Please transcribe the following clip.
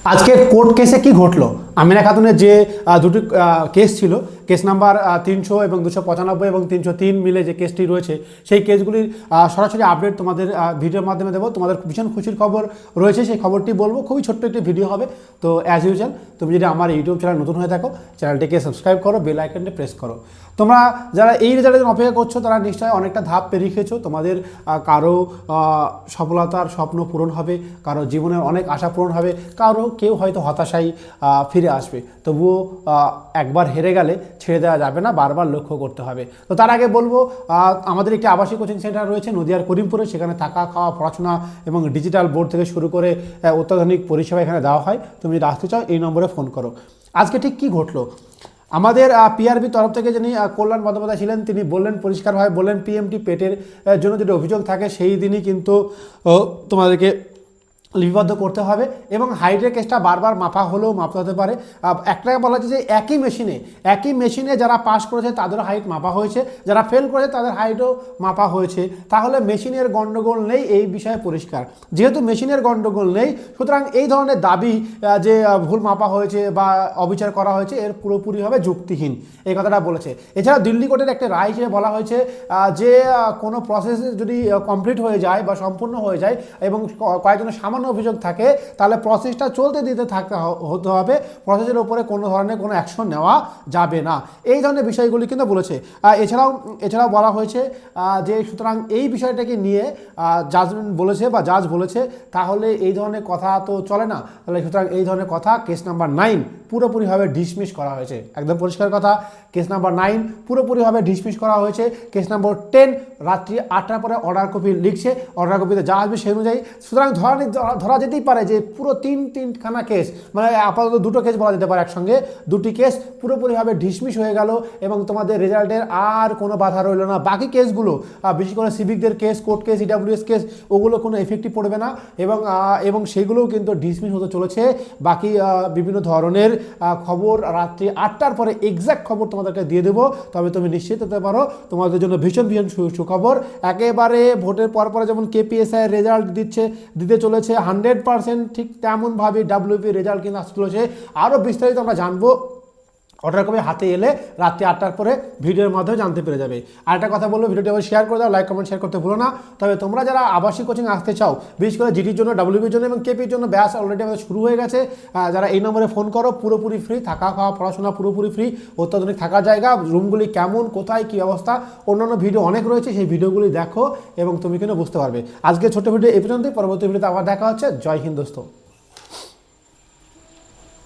আজকে কোর্ট কেসে কি ঘটলো? আমিনা খাতুনের যে দুটি কেস ছিল, কেস নাম্বার 300 এবং 295 এবং 303 মিলে যে কেসটি রয়েছে, সেই কেসগুলির সরাসরি আপডেট তোমাদের ভিডিওর মাধ্যমে দেবো। তোমাদের ভীষণ খুশির খবর রয়েছে, সেই খবরটি বলবো। খুবই ছোট্ট একটি ভিডিও হবে। তো অ্যাজ ইউজুয়াল তুমি যদি আমার ইউটিউব চ্যানেল নতুন হয়ে থাকো, চ্যানেলটিকে সাবস্ক্রাইব করো, বেল আইকনটি প্রেস করো। তোমরা যারা এই রেজাল্টের জন্য অপেক্ষা করছো, তারা নিশ্চয়ই অনেকটা ধাপ পেরিয়ে খেয়েছো। তোমাদের কারো সফলতার স্বপ্ন পূরণ হবে, কারো জীবনের অনেক আশা পূরণ হবে, কেউ হয়তো হতাশায় ফিরে আসবে। তবুও একবার হেরে গেলে ছেড়ে দেওয়া যাবে না, বারবার লক্ষ্য করতে হবে। তো তার আগে বলবো, আমাদের একটি আবাসিক কোচিং সেন্টার রয়েছে নদিয়ার করিমপুরে। সেখানে থাকা, খাওয়া, পড়াশোনা এবং ডিজিটাল বোর্ড থেকে শুরু করে অত্যাধুনিক পরিষেবা এখানে দেওয়া হয়। তুমি যদি আসতে চাও, এই নম্বরে ফোন করো। আজকে ঠিক কী ঘটলো? আমাদের পিআরবি তরফ থেকে যিনি কল্যাণ বন্দ্যোপাধ্যায় ছিলেন, তিনি বললেন, পরিষ্কারভাবে বললেন, পিএমটি পেটের জন্য যদি অভিযোগ থাকে, সেই দিনই কিন্তু তোমাদেরকে লিপিবদ্ধ করতে হবে। এবং হাইটের কেসটা বারবার মাপা হলেও মাপতে হতে পারে। একটা বলা হচ্ছে যে একই মেশিনে যারা পাস করেছে তাদেরও হাইট মাপা হয়েছে, যারা ফেল করেছে তাদের হাইটও মাপা হয়েছে। তাহলে মেশিনের গণ্ডগোল নেই, এই বিষয়ে পরিষ্কার। যেহেতু মেশিনের গণ্ডগোল নেই, সুতরাং এই ধরনের দাবি যে ভুল মাপা হয়েছে বা অবিচার করা হয়েছে, এর পুরোপুরিভাবে যুক্তিহীন, এই কথাটা বলেছে। এছাড়া দিল্লি কোর্টের একটা রায় হিসেবে বলা হয়েছে যে কোনো প্রসেস যদি কমপ্লিট হয়ে যায় বা সম্পূর্ণ হয়ে যায় এবং কয়েকজনের সামান্য অভিযোগ থাকে, তাহলে প্রসেসটা চলতে দিতে হতে হবে। প্রসেসের উপরে কোনো ধরনের কোনো অ্যাকশন নেওয়া যাবে না। এই ধরনের বিষয়গুলি কিন্তু বলেছে। এছাড়াও বলা হয়েছে যে সুতরাং এই বিষয়টাকে নিয়ে জাজমেন্ট বলেছে বা জাজ বলেছে, তাহলে এই ধরনের কথা তো চলে না। তাহলে সুতরাং এই ধরনের কথা কেস নাম্বার 9 পুরোপুরিভাবে ডিসমিস করা হয়েছে। একদম পরিষ্কার কথা, কেস নাম্বার 9 পুরোপুরিভাবে ডিসমিস করা হয়েছে। কেস নাম্বার 10 রাত্রি 8টার পরে অর্ডার কপি লিখছে, অর্ডার কপিতে যা আসবে সেই অনুযায়ী। সুতরাং ধরা যেতেই পারে যে পুরো তিনখানা কেস, মানে আপাতত দুটো কেস বলা যেতে পারে একসঙ্গে, দুটি কেস পুরোপুরিভাবে ডিসমিস হয়ে গেল এবং তোমাদের রেজাল্টের আর কোনো বাধা রইল না। বাকি কেসগুলো, বিশেষ করে সিভিকদের case, court case, EWS case, ওগুলো কোনো এফেক্টই পড়বে না এবং সেগুলোও কিন্তু ডিসমিস হতে চলেছে। বাকি বিভিন্ন ধরনের খবর রাত্রি 8টার পরে এক্স্যাক্ট খবর তোমাদেরকে দিয়ে দেবো। তবে তুমি নিশ্চিত হতে পারো, তোমাদের জন্য ভীষণ সুখবর। একেবারে ভোটের পরে যেমন কেপিএসআই রেজাল্ট দিতে চলেছে 100%, ঠিক তেমনভাবে ডাব্লিউপি রেজাল্ট কিন্তু আসতে চলেছে। আরও বিস্তারিত আমরা জানবো অর্ডার কপি হাতে এলে রাত্রি 8টার পরে ভিডিওর মাধ্যমে জানতে পেরে যাবে। আর একটা কথা বলবো, ভিডিওটি আবার শেয়ার করে দাও, লাইক কমেন্ট শেয়ার করতে ভুলো না। তবে তোমরা যারা আবাসিক কোচিং আসতে চাও, বিশেষ করে জিডির জন্য, ডাব্লিউবির জন্য এবং কেপির জন্য, ব্যাচ অলরেডি আমাদের শুরু হয়ে গেছে। যারা এই নম্বরে ফোন করো, পুরোপুরি ফ্রি, থাকা, খাওয়া, পড়াশোনা পুরোপুরি ফ্রি, অত্যাধুনিক থাকার জায়গা, রুমগুলি কেমন, কোথায়, কী অবস্থা, অন্যান্য ভিডিও অনেক রয়েছে, সেই ভিডিওগুলি দেখো এবং তুমি কিন্তু বুঝতে পারবে। আজকে ছোট্ট ভিডিও এই পর্যন্তই। পরবর্তী ভিডিওতে আবার দেখা হচ্ছে। জয় হিন্দ দোস্ত।